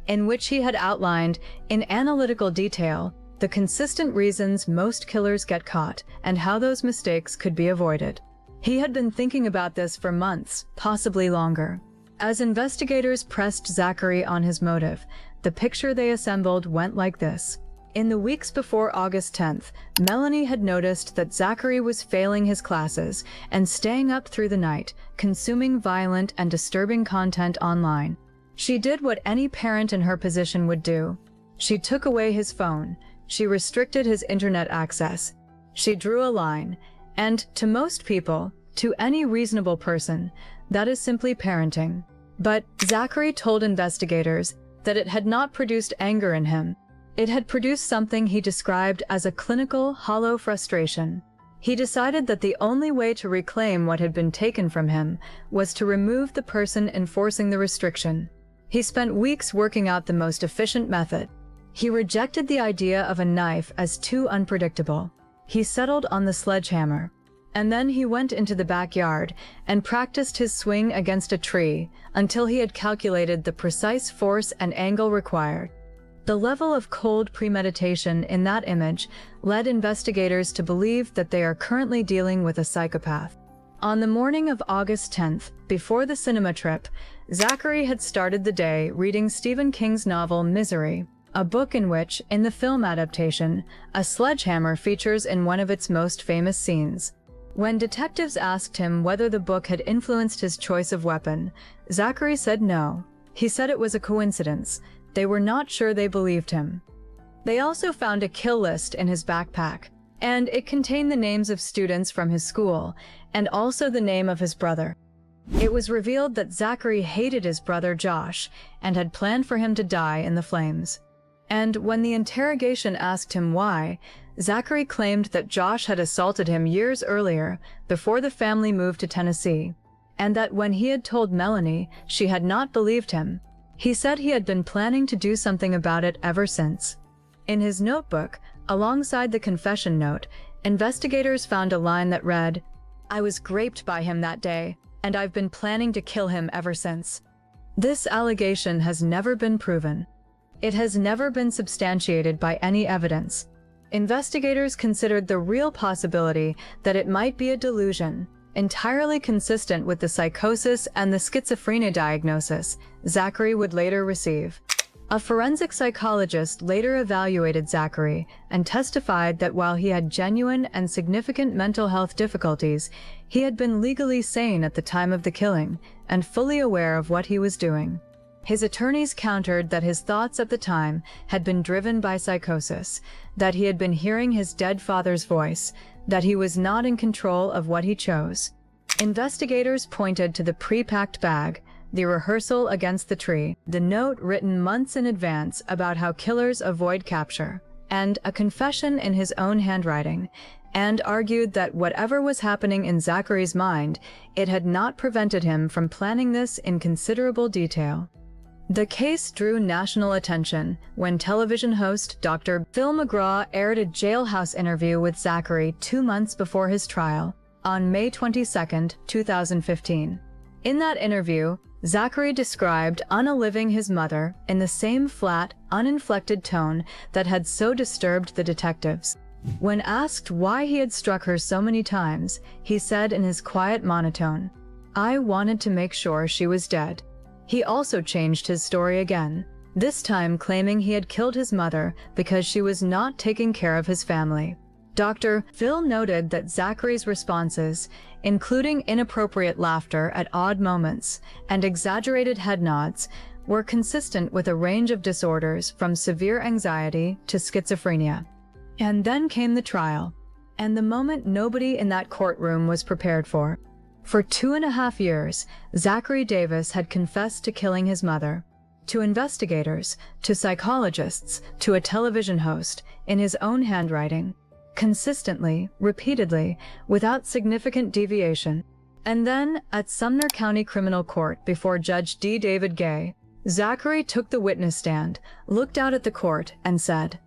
in which he had outlined, in analytical detail, the consistent reasons most killers get caught and how those mistakes could be avoided. He had been thinking about this for months, possibly longer. As investigators pressed Zachary on his motive, the picture they assembled went like this. In the weeks before August 10th, Melanie had noticed that Zachary was failing his classes and staying up through the night, consuming violent and disturbing content online. She did what any parent in her position would do. She took away his phone. She restricted his internet access. She drew a line. And to most people, to any reasonable person, that is simply parenting. But Zachary told investigators that it had not produced anger in him. It had produced something he described as a clinical, hollow frustration. He decided that the only way to reclaim what had been taken from him was to remove the person enforcing the restriction. He spent weeks working out the most efficient method. He rejected the idea of a knife as too unpredictable. He settled on the sledgehammer. And then he went into the backyard and practiced his swing against a tree until he had calculated the precise force and angle required. The level of cold premeditation in that image led investigators to believe that they are currently dealing with a psychopath. On the morning of August 10th, before the cinema trip, Zachary had started the day reading Stephen King's novel Misery, a book in which, in the film adaptation, a sledgehammer features in one of its most famous scenes. When detectives asked him whether the book had influenced his choice of weapon, Zachary said no. He said it was a coincidence. They were not sure they believed him. They also found a kill list in his backpack, and it contained the names of students from his school, and also the name of his brother. It was revealed that Zachary hated his brother Josh and had planned for him to die in the flames. And when the interrogation asked him why, Zachary claimed that Josh had assaulted him years earlier, before the family moved to Tennessee, and that when he had told Melanie, she had not believed him. He said he had been planning to do something about it ever since. In his notebook, alongside the confession note, investigators found a line that read, I was raped by him that day, and I've been planning to kill him ever since. This allegation has never been proven. It has never been substantiated by any evidence. Investigators considered the real possibility that it might be a delusion, entirely consistent with the psychosis and the schizophrenia diagnosis Zachary would later receive. A forensic psychologist later evaluated Zachary and testified that while he had genuine and significant mental health difficulties, he had been legally sane at the time of the killing and fully aware of what he was doing. His attorneys countered that his thoughts at the time had been driven by psychosis, that he had been hearing his dead father's voice, that he was not in control of what he chose. Investigators pointed to the pre-packed bag, the rehearsal against the tree, the note written months in advance about how killers avoid capture, and a confession in his own handwriting, and argued that whatever was happening in Zachary's mind, it had not prevented him from planning this in considerable detail. The case drew national attention when television host Dr. Phil McGraw aired a jailhouse interview with Zachary 2 months before his trial, on May 22, 2015. In that interview, Zachary described unaliving his mother in the same flat, uninflected tone that had so disturbed the detectives. When asked why he had struck her so many times, he said in his quiet monotone, "I wanted to make sure she was dead." He also changed his story again, this time claiming he had killed his mother because she was not taking care of his family. Dr. Phil noted that Zachary's responses, including inappropriate laughter at odd moments and exaggerated head nods, were consistent with a range of disorders from severe anxiety to schizophrenia. And then came the trial, and the moment nobody in that courtroom was prepared for. For 2.5 years, Zachary Davis had confessed to killing his mother. To investigators, to psychologists, to a television host, in his own handwriting. Consistently, repeatedly, without significant deviation. And then, at Sumner County Criminal Court before Judge D. David Gay, Zachary took the witness stand, looked out at the court, and said,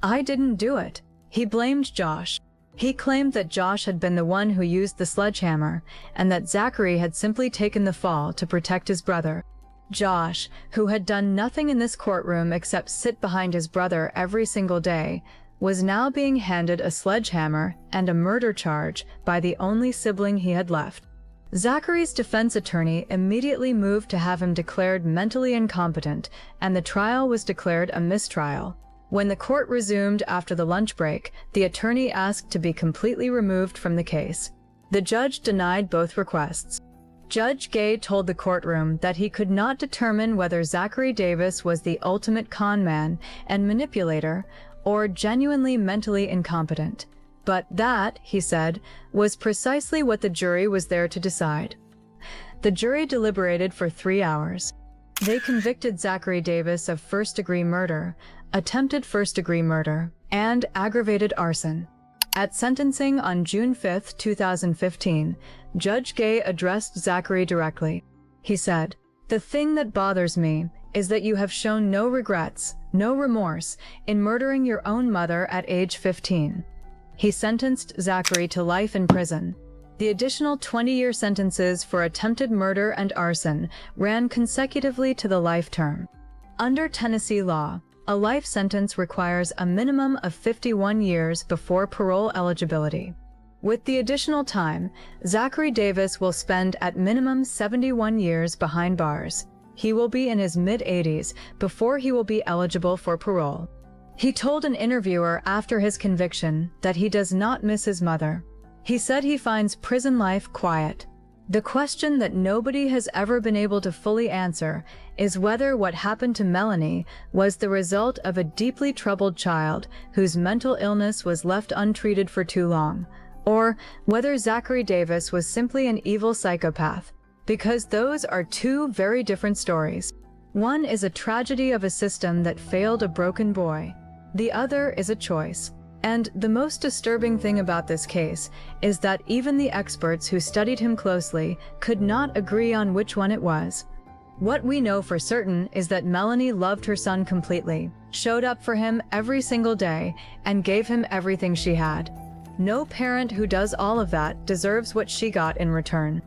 "I didn't do it." He blamed Josh. He claimed that Josh had been the one who used the sledgehammer, and that Zachary had simply taken the fall to protect his brother. Josh, who had done nothing in this courtroom except sit behind his brother every single day, was now being handed a sledgehammer and a murder charge by the only sibling he had left. Zachary's defense attorney immediately moved to have him declared mentally incompetent, and the trial was declared a mistrial. When the court resumed after the lunch break, the attorney asked to be completely removed from the case. The judge denied both requests. Judge Gay told the courtroom that he could not determine whether Zachary Davis was the ultimate con man and manipulator or genuinely mentally incompetent. But that, he said, was precisely what the jury was there to decide. The jury deliberated for 3 hours. They convicted Zachary Davis of first-degree murder, attempted first-degree murder, and aggravated arson. At sentencing on June 5, 2015, Judge Gay addressed Zachary directly. He said, "The thing that bothers me is that you have shown no regrets, no remorse, in murdering your own mother at age 15. He sentenced Zachary to life in prison. The additional 20-year sentences for attempted murder and arson ran consecutively to the life term. Under Tennessee law, a life sentence requires a minimum of 51 years before parole eligibility. With the additional time, Zachary Davis will spend at minimum 71 years behind bars. He will be in his mid-80s before he will be eligible for parole." He told an interviewer after his conviction that he does not miss his mother. He said he finds prison life quiet. The question that nobody has ever been able to fully answer is whether what happened to Melanie was the result of a deeply troubled child whose mental illness was left untreated for too long, or whether Zachary Davis was simply an evil psychopath, because those are two very different stories. One is a tragedy of a system that failed a broken boy. The other is a choice. And the most disturbing thing about this case is that even the experts who studied him closely could not agree on which one it was. What we know for certain is that Melanie loved her son completely, showed up for him every single day, and gave him everything she had. No parent who does all of that deserves what she got in return.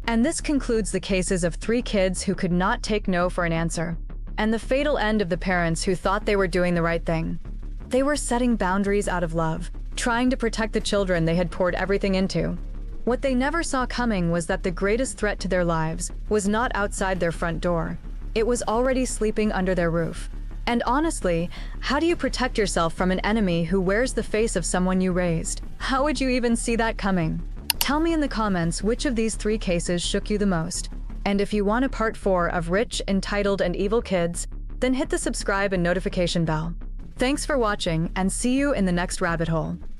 And this concludes the cases of 3 kids who could not take no for an answer, and the fatal end of the parents who thought they were doing the right thing. They were setting boundaries out of love, trying to protect the children they had poured everything into. What they never saw coming was that the greatest threat to their lives was not outside their front door. It was already sleeping under their roof. And honestly, how do you protect yourself from an enemy who wears the face of someone you raised? How would you even see that coming? Tell me in the comments which of these 3 cases shook you the most. And if you want a part 4 of Rich, Entitled, and Evil Kids, then hit the subscribe and notification bell. Thanks for watching, and see you in the next rabbit hole.